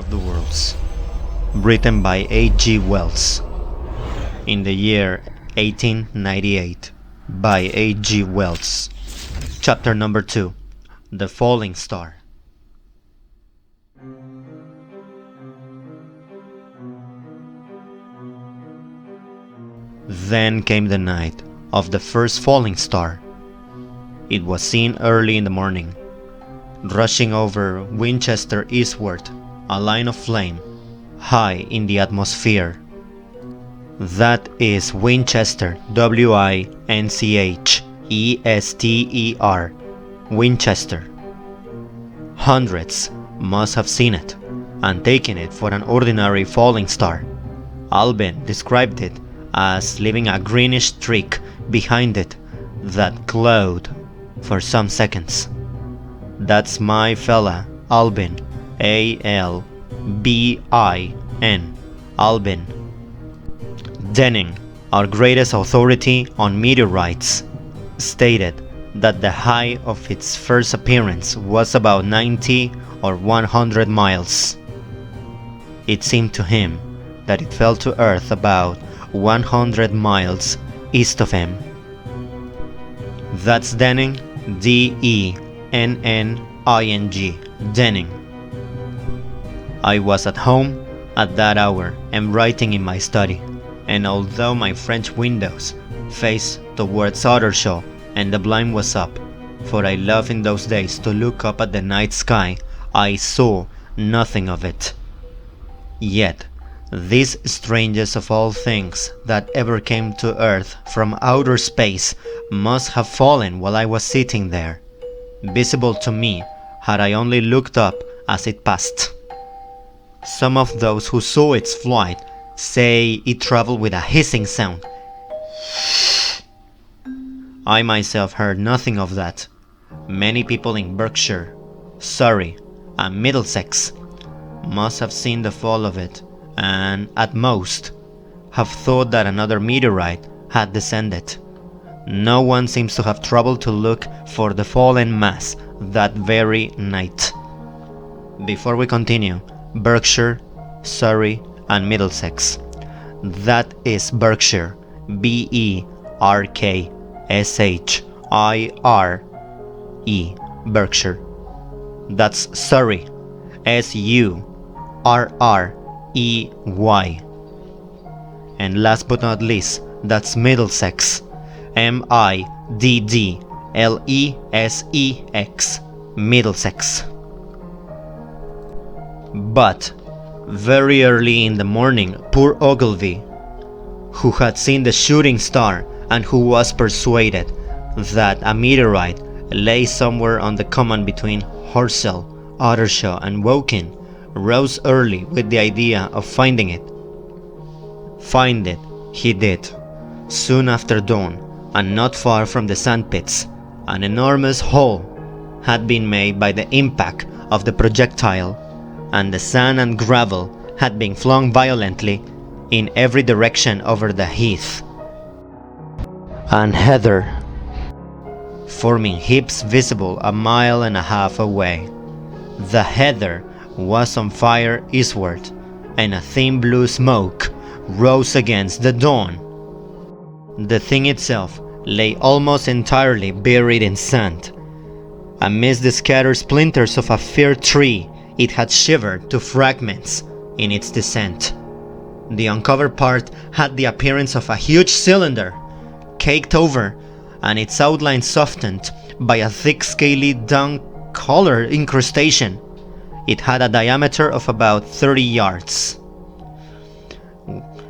of the Worlds, written by H.G. Wells, in the year 1898, by H.G. Wells. Chapter number 2, The Falling Star. Then came the night of the first falling star. It was seen early in the morning, rushing over Winchester eastward, a line of flame, high in the atmosphere. That is Winchester, W-I-N-C-H-E-S-T-E-R, Winchester. Hundreds must have seen it, and taken it for an ordinary falling star. Albin described it as leaving a greenish streak behind it that glowed for some seconds. That's my fella, Albin, A-L-B-I-N, Albin. Denning, our greatest authority on meteorites, stated that the height of its first appearance was about 90 or 100 miles. It seemed to him that it fell to Earth about 100 miles east of him. That's Denning, D-E-N-N-I-N-G, Denning. I was at home at that hour and writing in my study, and although my French windows faced towards Ottershaw and the blind was up, for I love in those days to look up at the night sky, I saw nothing of it. Yet, this strangest of all things that ever came to Earth from outer space must have fallen while I was sitting there, visible to me had I only looked up as it passed. Some of those who saw its flight say it traveled with a hissing sound. I myself heard nothing of that. Many people in Berkshire, Surrey, and Middlesex must have seen the fall of it, and, at most, have thought that another meteorite had descended. No one seems to have troubled to look for the fallen mass that very night. Before we continue, Berkshire, Surrey, and Middlesex. That is Berkshire, B-E-R-K-S-H-I-R-E, Berkshire. That's Surrey, S-U-R-R-E-Y. And last but not least, that's Middlesex, M-I-D-D-L-E-S-E-X, Middlesex. But very early in the morning, poor Ogilvy, who had seen the shooting star and who was persuaded that a meteorite lay somewhere on the common between Horsell, Ottershaw, and Woking, rose early with the idea of finding it. Find it he did, soon after dawn, and not far from the sandpits. An enormous hole had been made by the impact of the projectile, and the sand and gravel had been flung violently in every direction over the heath and heather, forming heaps visible a mile and a half away. The heather was on fire eastward, and a thin blue smoke rose against the dawn. The thing itself lay almost entirely buried in sand. Amidst the scattered splinters of a fir tree, it had shivered to fragments in its descent. The uncovered part had the appearance of a huge cylinder, caked over, and its outline softened by a thick scaly dun-colored incrustation. It had a diameter of about 30 yards.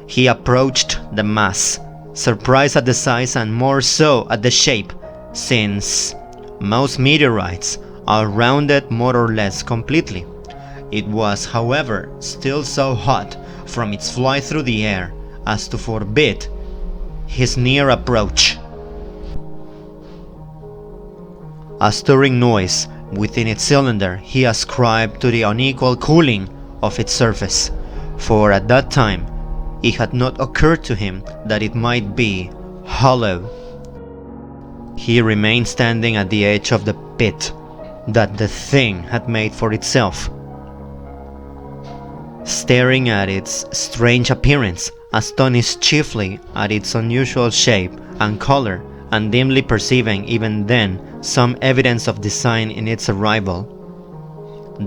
He approached the mass, surprised at the size and more so at the shape, since most meteorites are rounded more or less completely. It was, however, still so hot from its flight through the air as to forbid his near approach. A stirring noise within its cylinder he ascribed to the unequal cooling of its surface, for at that time it had not occurred to him that it might be hollow. He remained standing at the edge of the pit that the thing had made for itself. staring at its strange appearance, astonished chiefly at its unusual shape and color, and dimly perceiving even then some evidence of design in its arrival.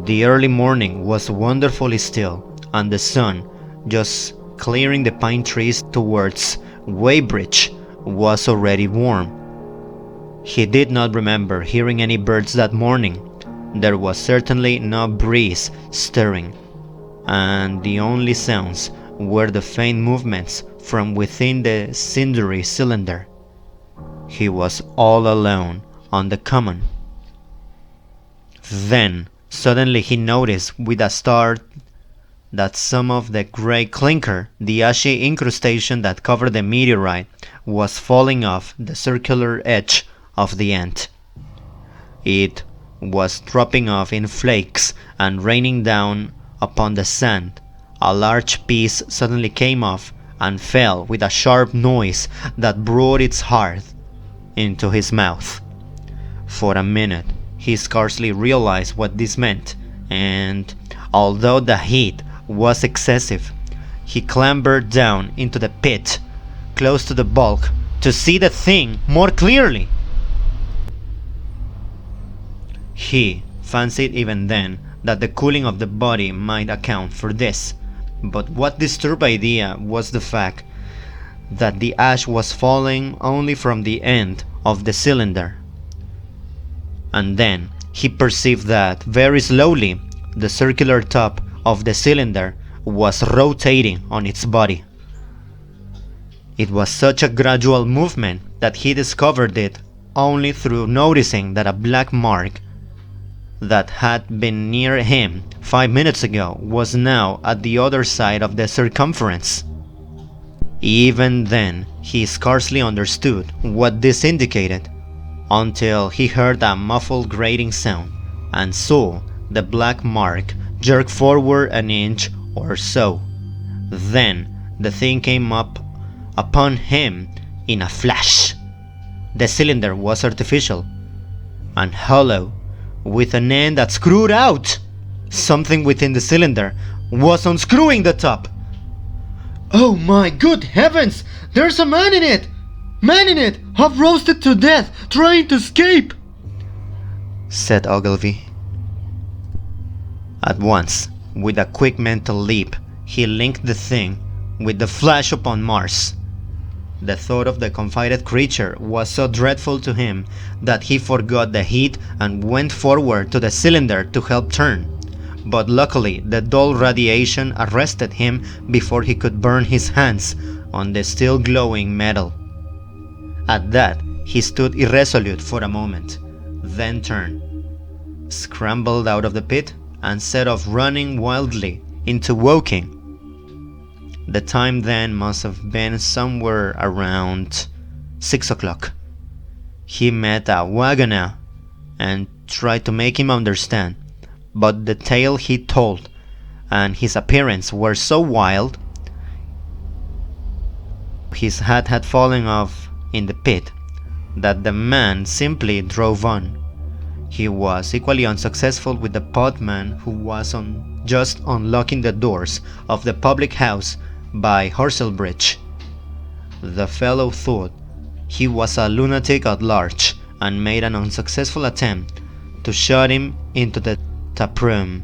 The early morning was wonderfully still, and the sun, just clearing the pine trees towards Weybridge, was already warm. He did not remember hearing any birds that morning. There was certainly no breeze stirring, and the only sounds were the faint movements from within the cindery cylinder. He was all alone on the common. Then suddenly he noticed with a start that some of the grey clinker, the ashy incrustation that covered the meteorite, was falling off the circular edge of the end. It was dropping off in flakes and raining down upon the sand. A large piece suddenly came off and fell with a sharp noise that brought its heart into his mouth. For a minute he scarcely realized what this meant, and although the heat was excessive, he clambered down into the pit, close to the bulk, to see the thing more clearly. He fancied even then that the cooling of the body might account for this, but what disturbed idea was the fact that the ash was falling only from the end of the cylinder. And then he perceived that, very slowly, the circular top of the cylinder was rotating on its body. It was such a gradual movement that he discovered it only through noticing that a black mark that had been near him 5 minutes ago was now at the other side of the circumference. Even then he scarcely understood what this indicated, until he heard a muffled grating sound and saw the black mark jerk forward an inch or so. Then the thing came up upon him in a flash. The cylinder was artificial and hollow, with an end that screwed out. Something within the cylinder was unscrewing the top. "Oh my good heavens! There's a man in it! Man in it! Half roasted to death, trying to escape!" said Ogilvy. At once, with a quick mental leap, he linked the thing with the flash upon Mars. The thought of the confided creature was so dreadful to him that he forgot the heat and went forward to the cylinder to help turn. But luckily the dull radiation arrested him before he could burn his hands on the still glowing metal. At that he stood irresolute for a moment, then turned, scrambled out of the pit, and set off running wildly into Woking. The time then must have been somewhere around 6 o'clock. He met a wagoner and tried to make him understand, but the tale he told and his appearance were so wild. His hat had fallen off in the pit, that the man simply drove on. He was equally unsuccessful with the potman, who was just unlocking the doors of the public house by Horselbridge. The fellow thought he was a lunatic at large, and made an unsuccessful attempt to shut him into the taproom.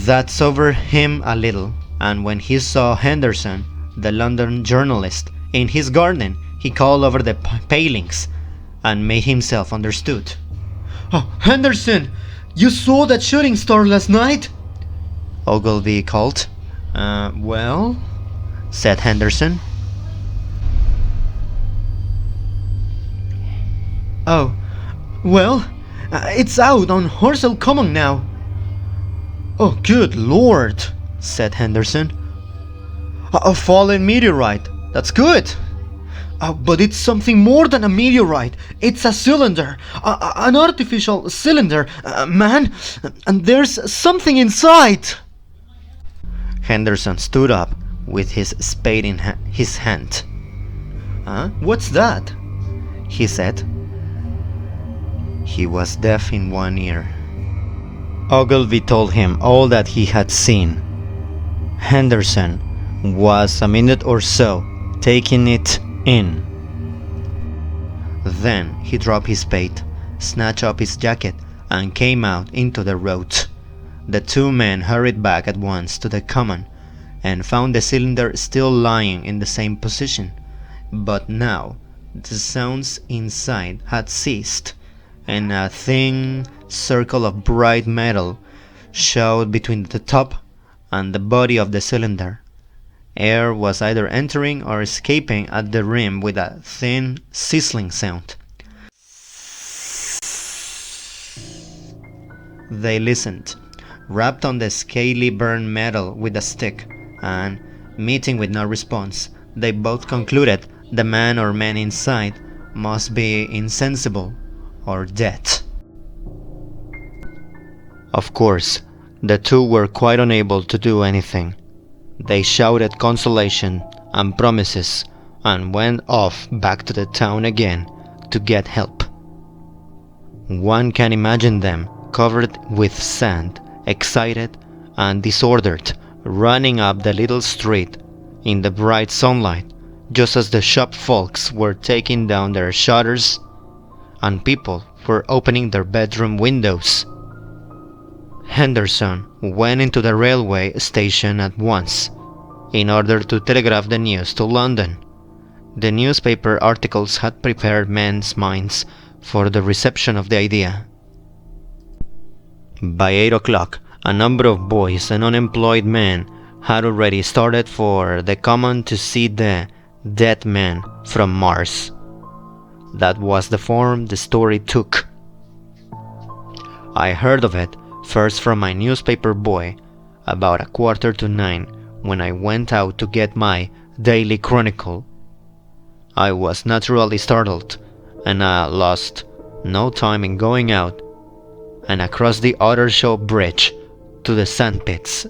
That sobered him a little, and when he saw Henderson, the London journalist, in his garden, he called over the palings and made himself understood. "Oh, Henderson, you saw that shooting star last night?" Ogilvy called. Well, said Henderson. "Oh, well, it's out on Horsell Common now." "Oh, good Lord," said Henderson. "A fallen meteorite, that's good. But it's something more than a meteorite. It's a cylinder, an artificial cylinder, man, and there's something inside." Henderson stood up with his spade in his hand. What's that?" he said. He was deaf in one ear. Ogilvy told him all that he had seen. Henderson was a minute or so taking it in. Then he dropped his spade, snatched up his jacket, and came out into the road. The two men hurried back at once to the common and found the cylinder still lying in the same position, but now the sounds inside had ceased, and a thin circle of bright metal showed between the top and the body of the cylinder. Air was either entering or escaping at the rim with a thin, sizzling sound. They listened, rapped on the scaly burned metal with a stick, and, meeting with no response, they both concluded the man or men inside must be insensible or dead. Of course, the two were quite unable to do anything. They shouted consolation and promises and went off back to the town again to get help. One can imagine them covered with sand, excited and disordered, running up the little street in the bright sunlight, just as the shop folks were taking down their shutters and people were opening their bedroom windows. Henderson went into the railway station at once in order to telegraph the news to London. The newspaper articles had prepared men's minds for the reception of the idea. By 8 o'clock, a number of boys and unemployed men had already started for the common to see the dead man from Mars. That was the form the story took. I heard of it first from my newspaper boy about 9:15 when I went out to get my daily chronicle. I was naturally startled, and I lost no time in going out and across the Ottershaw Bridge to the sandpits